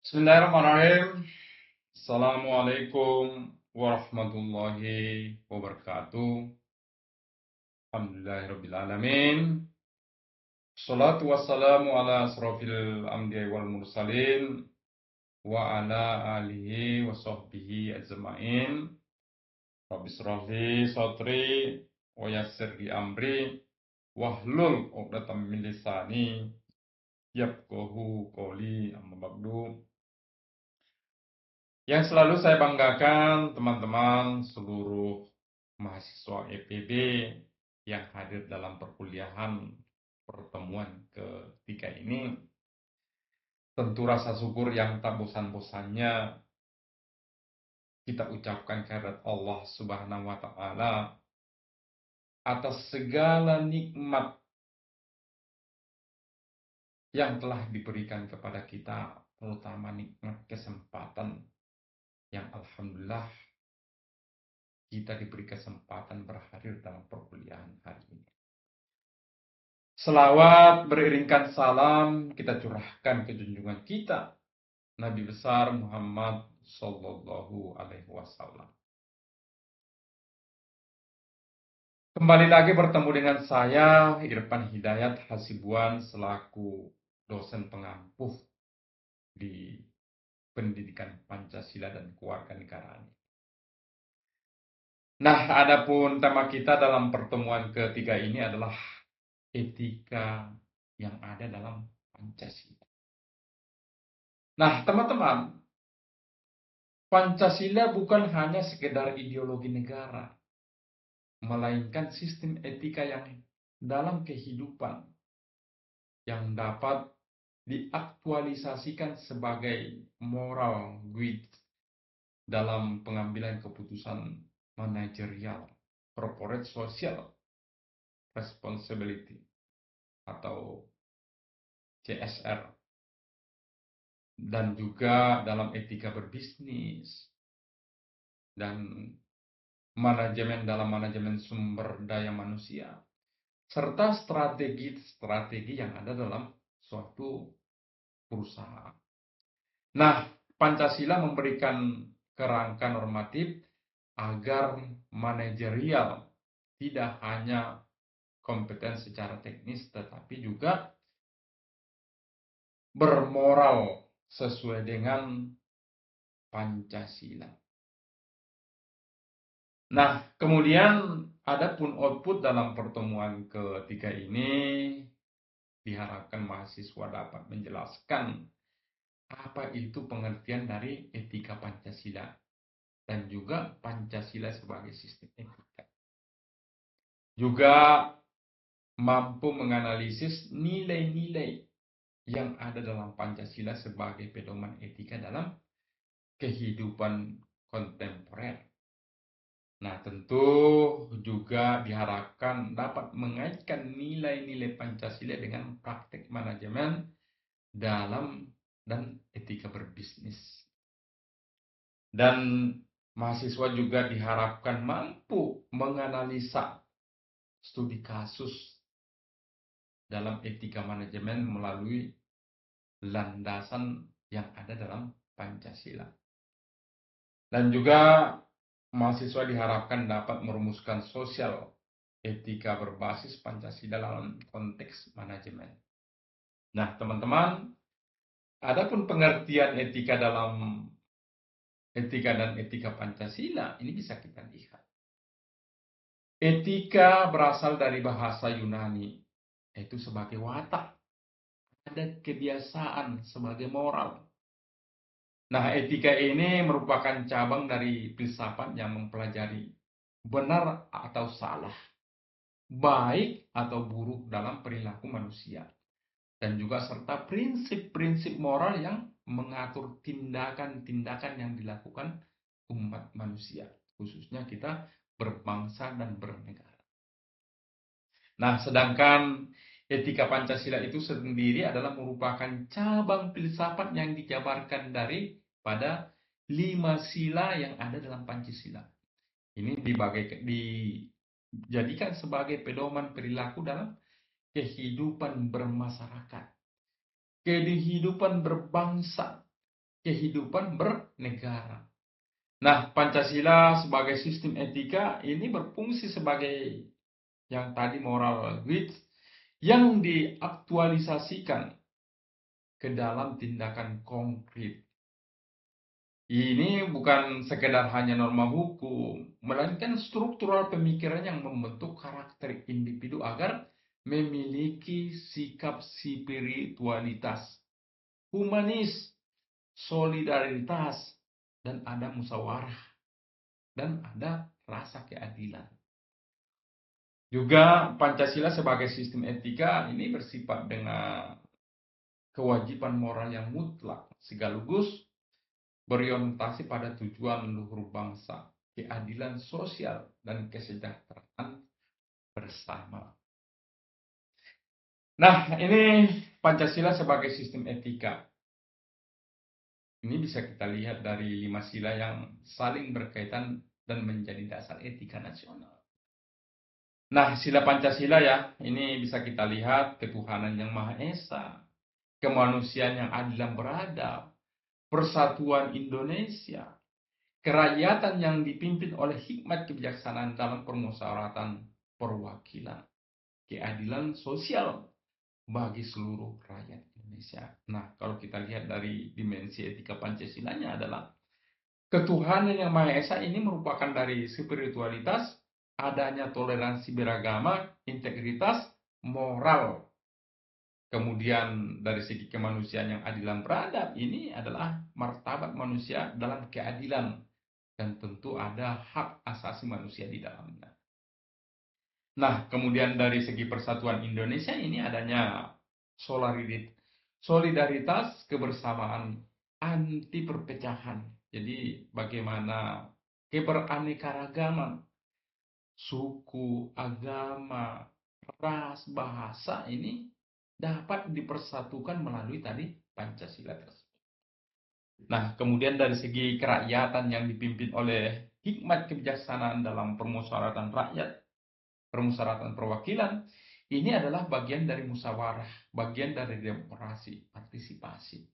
Bismillahirrahmanirrahim. Assalamualaikum warahmatullahi wabarakatuh. Alhamdulillahirrabbilalamin. Salatu wassalamu ala asrafil anbiya wal mursalin wa ala alihi wa sahbihi ajma'in. Rabbi shrah li sadri wa yassir li amri wahlul 'uqdatam min lisani yafqahu qawli, amma ba'du. Yang selalu saya banggakan teman-teman seluruh mahasiswa EPB yang hadir dalam perkuliahan pertemuan ketiga ini, tentu rasa syukur yang tak bosan-bosannya kita ucapkan kehadirat Allah Subhanahu wa Ta'ala atas segala nikmat yang telah diberikan kepada kita, terutama nikmat kesempatan yang alhamdulillah kita diberi kesempatan berhadir dalam perkuliahan hari ini. Selawat beriringkan salam kita curahkan ke junjungan kita Nabi besar Muhammad Sallallahu Alaihi Wasallam. Kembali lagi bertemu dengan saya Irfan Hidayat Hasibuan selaku dosen pengampuh di pendidikan Pancasila dan Kewarganegaraan. Nah, adapun tema kita dalam pertemuan ketiga ini adalah etika yang ada dalam Pancasila. Nah, teman-teman, Pancasila bukan hanya sekedar ideologi negara, melainkan sistem etika yang dalam kehidupan yang dapat diaktualisasikan sebagai moral guide dalam pengambilan keputusan manajerial, corporate social responsibility atau CSR, dan juga dalam etika berbisnis dan manajemen dalam manajemen sumber daya manusia, serta strategi-strategi yang ada dalam suatu perusahaan. Nah, Pancasila memberikan kerangka normatif agar manajerial tidak hanya kompeten secara teknis, tetapi juga bermoral sesuai dengan Pancasila. Nah, kemudian adapun output dalam pertemuan ketiga ini diharapkan mahasiswa dapat menjelaskan apa itu pengertian dari etika Pancasila dan juga Pancasila sebagai sistem etika. Juga mampu menganalisis nilai-nilai yang ada dalam Pancasila sebagai pedoman etika dalam kehidupan kontemporer. Nah, tentu juga diharapkan dapat mengaitkan nilai-nilai Pancasila dengan praktek manajemen dalam dan etika berbisnis. Dan mahasiswa juga diharapkan mampu menganalisa studi kasus dalam etika manajemen melalui landasan yang ada dalam Pancasila. Dan juga mahasiswa diharapkan dapat merumuskan sosial etika berbasis Pancasila dalam konteks manajemen. Nah, teman-teman, adapun pengertian etika dalam etika dan etika Pancasila ini bisa kita lihat. Etika berasal dari bahasa Yunani, yaitu sebagai watak, ada kebiasaan sebagai moral. Nah, etika ini merupakan cabang dari filsafat yang mempelajari benar atau salah, baik atau buruk dalam perilaku manusia, dan juga serta prinsip-prinsip moral yang mengatur tindakan-tindakan yang dilakukan umat manusia, khususnya kita berbangsa dan bernegara. Nah, sedangkan etika Pancasila itu sendiri adalah merupakan cabang filsafat yang dijabarkan dari pada 5 sila yang ada dalam Pancasila. Ini dijadikan sebagai pedoman perilaku dalam kehidupan bermasyarakat, kehidupan berbangsa, kehidupan bernegara. Nah, Pancasila sebagai sistem etika ini berfungsi sebagai yang tadi moral goods yang diaktualisasikan ke dalam tindakan konkret. Ini bukan sekedar hanya norma hukum, melainkan struktural pemikiran yang membentuk karakter individu agar memiliki sikap spiritualitas, humanis, solidaritas, dan ada musyawarah, dan ada rasa keadilan. Juga Pancasila sebagai sistem etika ini bersifat dengan kewajiban moral yang mutlak, sekaligus berorientasi pada tujuan luhur bangsa, keadilan sosial, dan kesejahteraan bersama. Nah, ini Pancasila sebagai sistem etika. Ini bisa kita lihat dari 5 sila yang saling berkaitan dan menjadi dasar etika nasional. Nah, sila Pancasila ya, ini bisa kita lihat ketuhanan yang Maha Esa, kemanusiaan yang adil dan beradab, persatuan Indonesia, kerakyatan yang dipimpin oleh hikmat kebijaksanaan dalam permusyawaratan perwakilan, keadilan sosial bagi seluruh rakyat Indonesia. Nah, kalau kita lihat dari dimensi etika Pancasilanya adalah ketuhanan yang Maha Esa ini merupakan dari spiritualitas, adanya toleransi beragama, integritas, moral. Kemudian dari segi kemanusiaan yang adil dan beradab, ini adalah martabat manusia dalam keadilan. Dan tentu ada hak asasi manusia di dalamnya. Nah, kemudian dari segi persatuan Indonesia ini adanya solidaritas, kebersamaan, anti perpecahan. Jadi bagaimana keberaneka-ragaman, suku, agama, ras, bahasa ini dapat dipersatukan melalui tadi Pancasila tersebut. Nah, kemudian dari segi kerakyatan yang dipimpin oleh hikmat kebijaksanaan dalam permusyawaratan rakyat, permusyawaratan perwakilan, ini adalah bagian dari musyawarah, bagian dari demokrasi, partisipasi.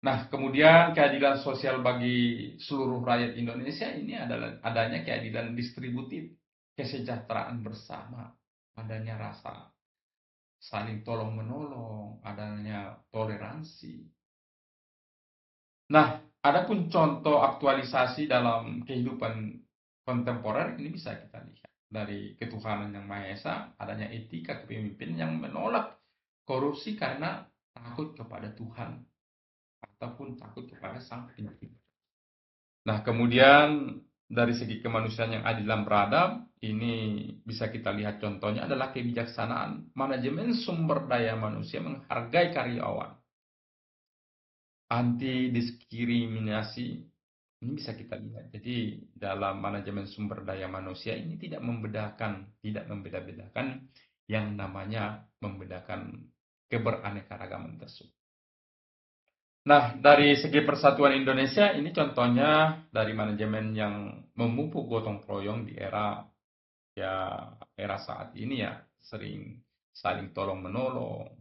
Nah, kemudian keadilan sosial bagi seluruh rakyat Indonesia ini adalah adanya keadilan distributif, kesejahteraan bersama, adanya rasa saling tolong-menolong, adanya toleransi. Nah, adapun contoh aktualisasi dalam kehidupan kontemporer ini bisa kita lihat dari ketuhanan yang Maha Esa, adanya etika kepemimpinan yang menolak korupsi karena takut kepada Tuhan ataupun takut kepada Sang Pencipta. Nah, kemudian dari segi kemanusiaan yang adil dan beradab, ini bisa kita lihat contohnya adalah kebijaksanaan, manajemen sumber daya manusia menghargai karyawan, anti diskriminasi. Ini bisa kita lihat. Jadi dalam manajemen sumber daya manusia ini tidak membeda-bedakan yang namanya membedakan keberaneka-ragaman tersebut. Nah, dari segi persatuan Indonesia ini contohnya dari manajemen yang memupuk gotong royong di era saat ini ya, sering saling tolong menolong.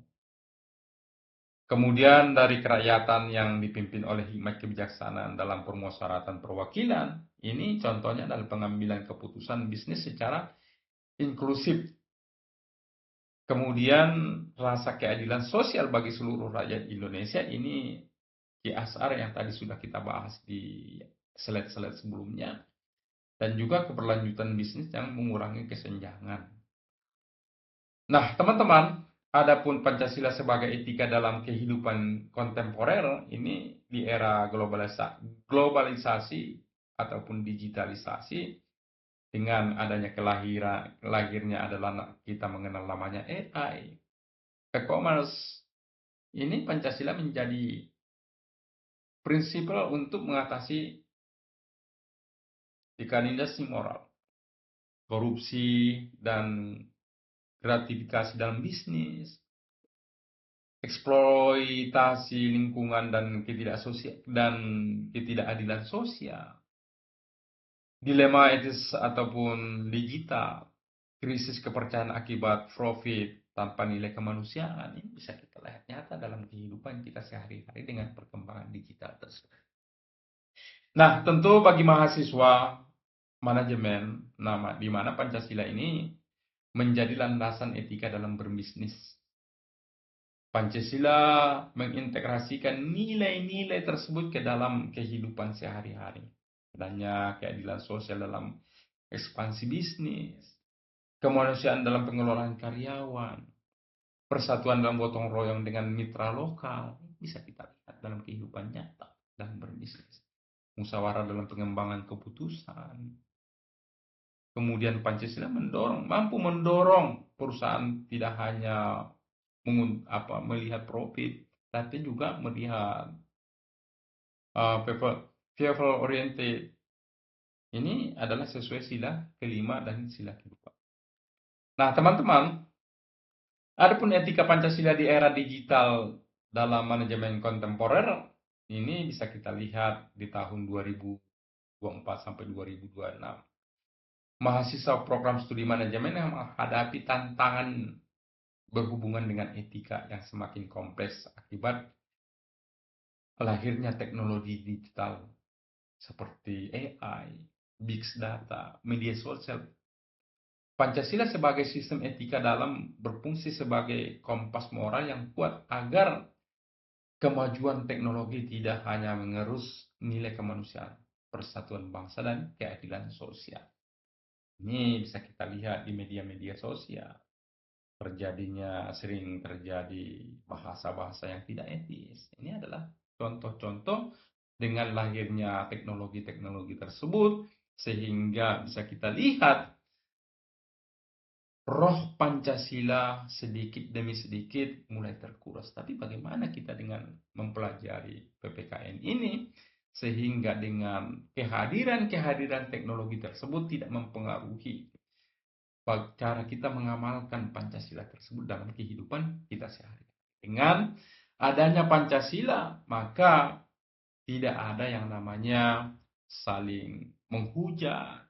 Kemudian dari kerakyatan yang dipimpin oleh hikmat kebijaksanaan dalam permusyawaratan perwakilan, ini contohnya adalah pengambilan keputusan bisnis secara inklusif. Kemudian rasa keadilan sosial bagi seluruh rakyat Indonesia ini CSR yang tadi sudah kita bahas di slide-slide sebelumnya, dan juga keberlanjutan bisnis yang mengurangi kesenjangan. Nah, teman-teman, adapun Pancasila sebagai etika dalam kehidupan kontemporer ini di era globalisasi ataupun digitalisasi, dengan adanya lahirnya adalah kita mengenal namanya AI, e-commerce, ini Pancasila menjadi prinsipal untuk mengatasi degradasi moral, korupsi, dan gratifikasi dalam bisnis, eksploitasi lingkungan dan ketidakadilan sosial, dilema etis ataupun digital, krisis kepercayaan akibat profit, tanpa nilai kemanusiaan. Ini bisa kita lihat nyata dalam kehidupan kita sehari-hari dengan perkembangan digital tersebut. Nah, tentu bagi mahasiswa manajemen, di mana Pancasila ini menjadi landasan etika dalam berbisnis. Pancasila mengintegrasikan nilai-nilai tersebut ke dalam kehidupan sehari-hari. Adanya keadilan sosial dalam ekspansi bisnis, kemanusiaan dalam pengelolaan karyawan, persatuan dalam gotong royong dengan mitra lokal, bisa kita lihat dalam kehidupan nyata dalam berbisnis. Musyawarah dalam pengembangan keputusan. Kemudian Pancasila mampu mendorong perusahaan tidak hanya melihat profit, tapi juga melihat people oriented. Ini adalah sesuai sila kelima dan sila keempat. Nah, teman-teman, adapun etika Pancasila di era digital dalam manajemen kontemporer ini bisa kita lihat di tahun 2024 sampai 2026. Mahasiswa program studi manajemen yang menghadapi tantangan berhubungan dengan etika yang semakin kompleks akibat lahirnya teknologi digital seperti AI, big data, media sosial. Pancasila sebagai sistem etika dalam berfungsi sebagai kompas moral yang kuat agar kemajuan teknologi tidak hanya mengerus nilai kemanusiaan, persatuan bangsa, dan keadilan sosial. Ini bisa kita lihat di media-media sosial. Sering terjadi bahasa-bahasa yang tidak etis. Ini adalah contoh-contoh dengan lahirnya teknologi-teknologi tersebut, sehingga bisa kita lihat roh Pancasila sedikit demi sedikit mulai terkuras. Tapi bagaimana kita dengan mempelajari PPKN ini, sehingga dengan kehadiran teknologi tersebut tidak mempengaruhi cara kita mengamalkan Pancasila tersebut dalam kehidupan kita sehari-hari. Dengan adanya Pancasila, maka tidak ada yang namanya saling menghujat,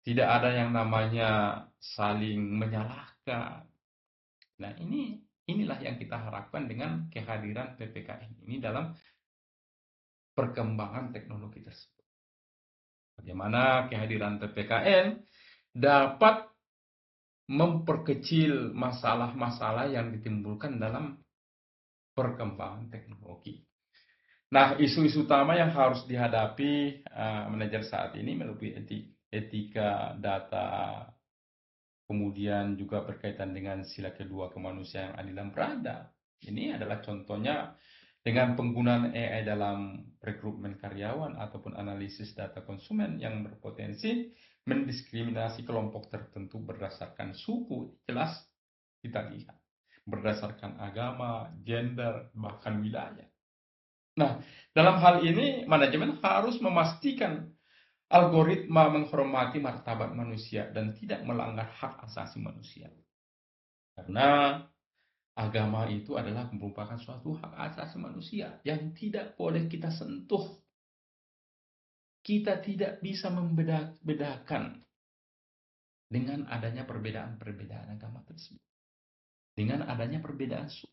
tidak ada yang namanya saling menyalahkan. Nah, inilah yang kita harapkan dengan kehadiran PPKN ini dalam perkembangan teknologi tersebut. Bagaimana kehadiran PPKN dapat memperkecil masalah-masalah yang ditimbulkan dalam perkembangan teknologi. Nah, isu-isu utama yang harus dihadapi manajer saat ini melalui etika data, kemudian juga berkaitan dengan sila kedua kemanusiaan, adil dan beradab. Ini adalah contohnya dengan penggunaan AI dalam rekrutmen karyawan ataupun analisis data konsumen yang berpotensi mendiskriminasi kelompok tertentu berdasarkan suku. Jelas kita lihat berdasarkan agama, gender, bahkan wilayah. Nah, dalam hal ini manajemen harus memastikan algoritma menghormati martabat manusia dan tidak melanggar hak asasi manusia. Karena agama itu adalah merupakan suatu hak asasi manusia yang tidak boleh kita sentuh. Kita tidak bisa membedakan dengan adanya perbedaan agama tersebut. Dengan adanya perbedaan suku.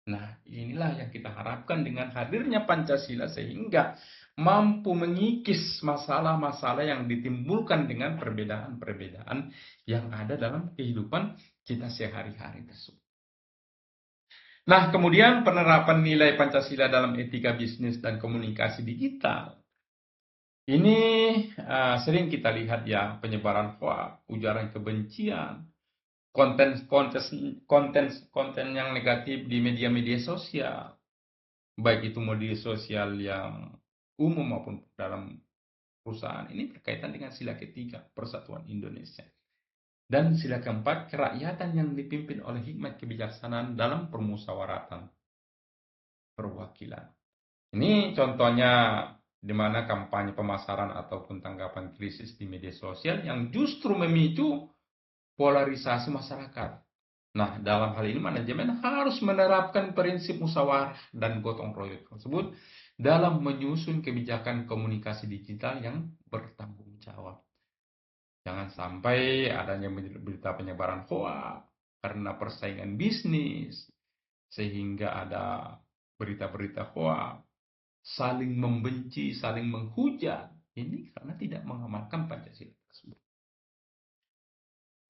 Nah, inilah yang kita harapkan dengan hadirnya Pancasila sehingga mampu mengikis masalah-masalah yang ditimbulkan dengan perbedaan-perbedaan yang ada dalam kehidupan kita sehari-hari tersebut. Nah, kemudian penerapan nilai Pancasila dalam etika bisnis dan komunikasi digital. Ini sering kita lihat ya, penyebaran hoax, ujaran kebencian, konten yang negatif di media-media sosial, baik itu media sosial yang umum maupun dalam perusahaan. Ini berkaitan dengan sila ketiga, persatuan Indonesia. Dan sila keempat, kerakyatan yang dipimpin oleh hikmat kebijaksanaan dalam permusyawaratan perwakilan. Ini contohnya di mana kampanye pemasaran ataupun tanggapan krisis di media sosial yang justru memicu polarisasi masyarakat. Nah, dalam hal ini manajemen harus menerapkan prinsip musyawarah dan gotong royong tersebut dalam menyusun kebijakan komunikasi digital yang bertanggung jawab. Jangan sampai adanya berita penyebaran hoax karena persaingan bisnis, sehingga ada berita-berita hoax, saling membenci, saling menghujat. Ini karena tidak mengamalkan Pancasila tersebut.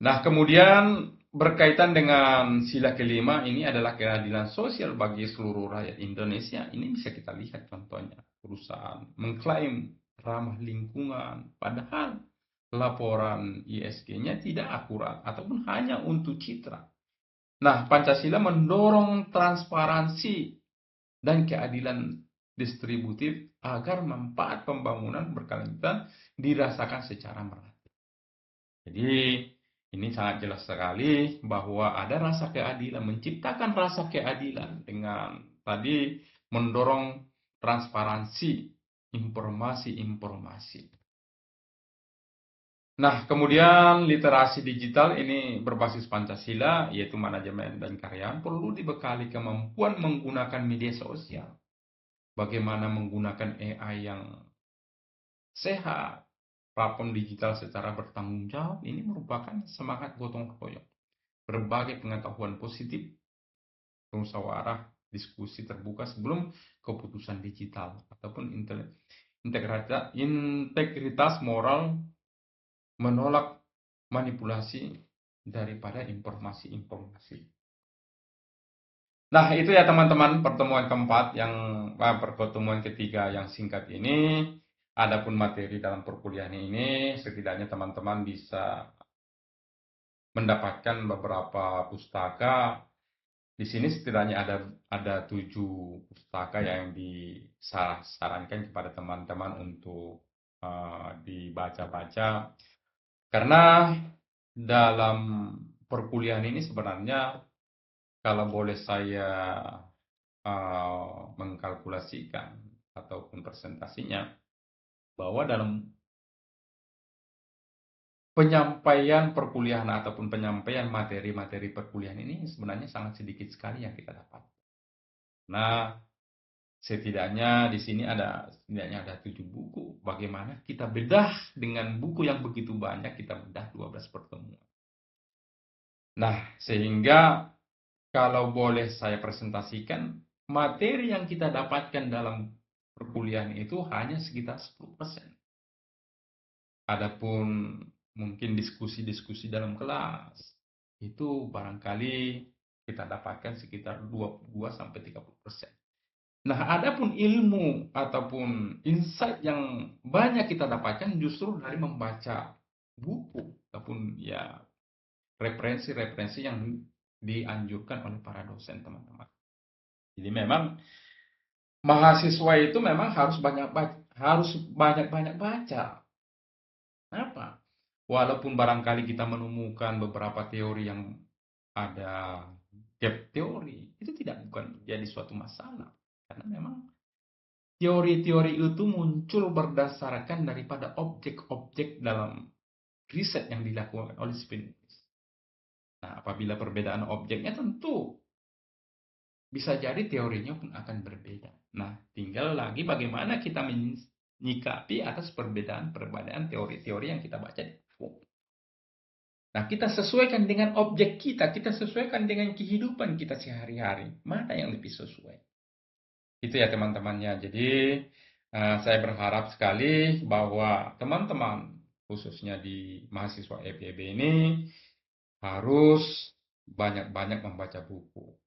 Nah, kemudian berkaitan dengan sila kelima, ini adalah keadilan sosial bagi seluruh rakyat Indonesia. Ini bisa kita lihat contohnya. Perusahaan mengklaim ramah lingkungan, padahal laporan ISG-nya tidak akurat ataupun hanya untuk citra. Nah, Pancasila mendorong transparansi dan keadilan distributif agar manfaat pembangunan berkelanjutan dirasakan secara merata. Jadi ini sangat jelas sekali bahwa ada rasa keadilan, menciptakan rasa keadilan dengan tadi mendorong transparansi informasi-informasi. Nah, kemudian literasi digital ini berbasis Pancasila, yaitu manajemen dan karyawan, perlu dibekali kemampuan menggunakan media sosial. Bagaimana menggunakan AI yang sehat, platform digital secara bertanggung jawab, ini merupakan semangat gotong royong. Berbagai pengetahuan positif, musyawarah, diskusi terbuka sebelum keputusan digital ataupun integritas moral, menolak manipulasi daripada informasi-informasi. Nah, itu ya teman-teman, pertemuan keempat pertemuan ketiga yang singkat ini. Adapun materi dalam perkuliahan ini, setidaknya teman-teman bisa mendapatkan beberapa pustaka. Di sini setidaknya ada 7 pustaka yang disarankan kepada teman-teman untuk dibaca-baca. Karena dalam perkuliahan ini sebenarnya kalau boleh saya mengkalkulasikan ataupun presentasinya, bahwa dalam penyampaian perkuliahan ataupun penyampaian materi-materi perkuliahan ini sebenarnya sangat sedikit sekali yang kita dapat. Nah, setidaknya di sini ada 7 buku. Bagaimana kita bedah dengan buku yang begitu banyak, kita bedah 12 pertemuan. Nah, sehingga kalau boleh saya presentasikan, materi yang kita dapatkan dalam perkuliahan itu hanya sekitar 10%. Adapun mungkin diskusi-diskusi dalam kelas, itu barangkali kita dapatkan sekitar 22-30%. Nah, adapun ilmu ataupun insight yang banyak kita dapatkan justru dari membaca buku ataupun ya referensi-referensi yang dianjurkan oleh para dosen, teman-teman. Jadi memang mahasiswa itu memang harus banyak-banyak baca. Kenapa? Walaupun barangkali kita menemukan beberapa teori yang ada gap teori, itu bukan jadi suatu masalah. Karena memang teori-teori itu muncul berdasarkan daripada objek-objek dalam riset yang dilakukan oleh si penulis. Nah, apabila perbedaan objeknya tentu bisa jadi teorinya pun akan berbeda. Nah, tinggal lagi bagaimana kita menyikapi atas perbedaan teori-teori yang kita baca di buku. Nah, kita sesuaikan dengan objek kita sesuaikan dengan kehidupan kita sehari-hari. Mana yang lebih sesuai? Itu ya teman-temannya. Jadi, saya berharap sekali bahwa teman-teman, khususnya di mahasiswa FEB ini, harus banyak-banyak membaca buku.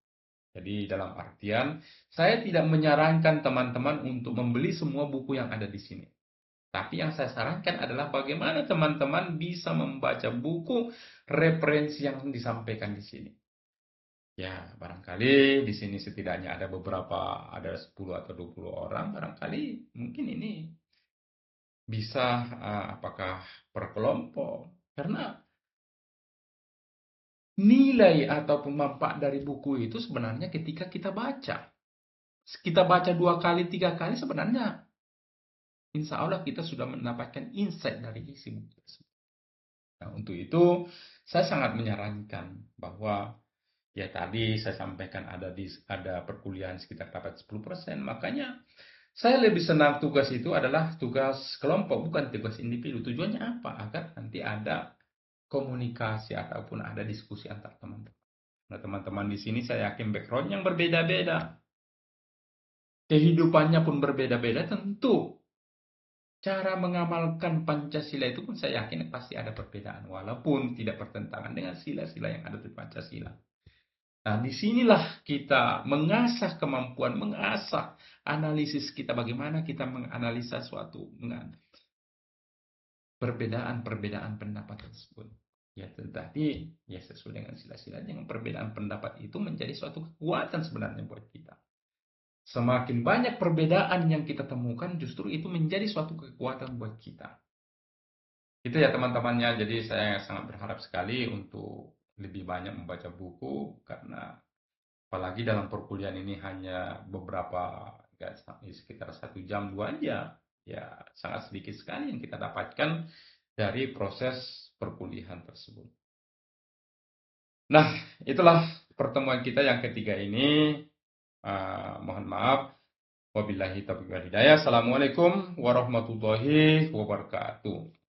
Jadi dalam artian, saya tidak menyarankan teman-teman untuk membeli semua buku yang ada di sini. Tapi yang saya sarankan adalah bagaimana teman-teman bisa membaca buku referensi yang disampaikan di sini. Ya, barangkali di sini setidaknya ada 10 atau 20 orang, barangkali mungkin ini bisa apakah per kelompok. Karena nilai ataupun manfaat dari buku itu sebenarnya ketika kita baca. Kita baca 2 kali, 3 kali sebenarnya insya Allah kita sudah mendapatkan insight dari isi buku tersebut. Nah, untuk itu saya sangat menyarankan bahwa ya tadi saya sampaikan ada perkuliahan sekitar dapat 10%, makanya Saya lebih senang tugas itu adalah tugas kelompok, bukan tugas individu. Tujuannya apa? Agar nanti ada komunikasi ataupun ada diskusi antar teman-teman. Nah, teman-teman di sini saya yakin background yang berbeda-beda. Kehidupannya pun berbeda-beda, tentu cara mengamalkan Pancasila itu pun saya yakin pasti ada perbedaan. Walaupun tidak bertentangan dengan sila-sila yang ada di Pancasila. Nah, disinilah kita mengasah kemampuan, mengasah analisis kita, bagaimana kita menganalisa suatu perbedaan-perbedaan pendapat tersebut. Ya, tetapi ya sesuai dengan sila-sila, yang perbedaan pendapat itu menjadi suatu kekuatan sebenarnya buat kita. Semakin banyak perbedaan yang kita temukan, justru itu menjadi suatu kekuatan buat kita. Itu ya teman-temannya, jadi saya sangat berharap sekali untuk lebih banyak membaca buku, karena apalagi dalam perkuliahan ini hanya beberapa, sekitar 1 jam 2 jam, ya sangat sedikit sekali yang kita dapatkan dari proses perkuliahan tersebut. Nah, itulah pertemuan kita yang ketiga ini. Mohon maaf. Wabillahi taufiq wal hidayah. Assalamualaikum warahmatullahi wabarakatuh.